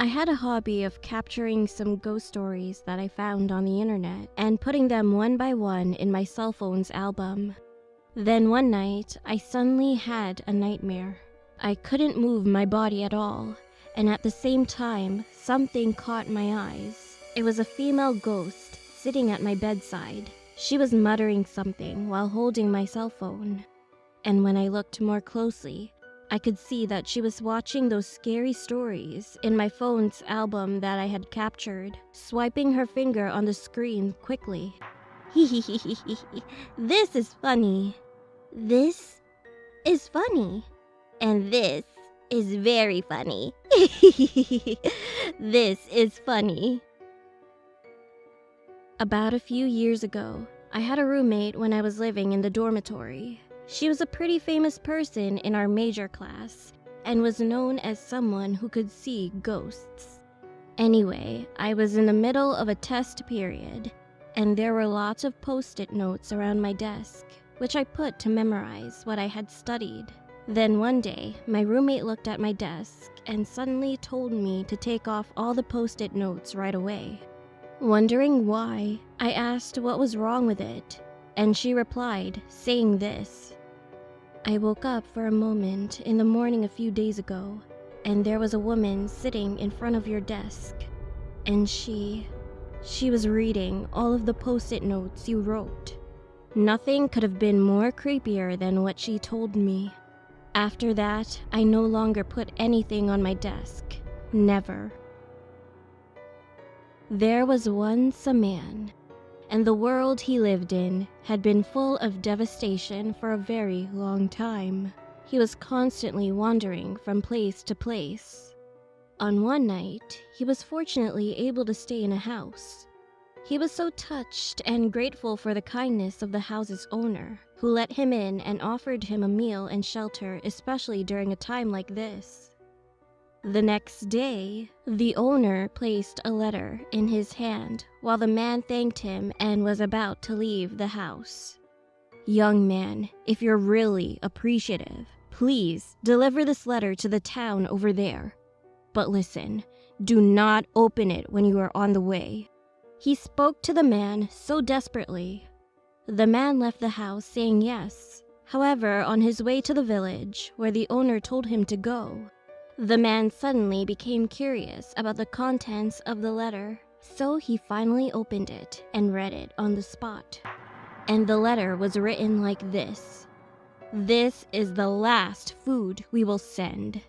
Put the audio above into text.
had a hobby of capturing some ghost stories that I found on the internet and putting them one by one in my cell phone's album. Then one night, I suddenly had a nightmare. I couldn't move my body at all, and at the same time, something caught my eyes. It was a female ghost sitting at my bedside. She was muttering something while holding my cell phone. And when I looked more closely, I could see that she was watching those scary stories in my phone's album that I had captured, swiping her finger on the screen quickly. This is funny. This is funny. And this is very funny. This is funny. About a few years ago, I had a roommate when I was living in the dormitory. She was a pretty famous person in our major class and was known as someone who could see ghosts. Anyway, I was in the middle of a test period, and there were lots of post-it notes around my desk, which I put to memorize what I had studied. Then one day, my roommate looked at my desk and suddenly told me to take off all the post-it notes right away. Wondering why, I asked what was wrong with it, and she replied, saying this: "I woke up for a moment in the morning a few days ago, and there was a woman sitting in front of your desk, and she was reading all of the post-it notes you wrote." Nothing could have been more creepier than what she told me. After that, I no longer put anything on my desk. Never. There was once a man, and the world he lived in had been full of devastation for a very long time. He was constantly wandering from place to place. On one night, he was fortunately able to stay in a house. He was so touched and grateful for the kindness of the house's owner, who let him in and offered him a meal and shelter, especially during a time like this. The next day, the owner placed a letter in his hand while the man thanked him and was about to leave the house. "Young man, if you're really appreciative, please deliver this letter to the town over there. But listen, do not open it when you are on the way." He spoke to the man so desperately. The man left the house saying yes. However, on his way to the village, where the owner told him to go, the man suddenly became curious about the contents of the letter, so he finally opened it and read it on the spot. And the letter was written like this: "This is the last food we will send."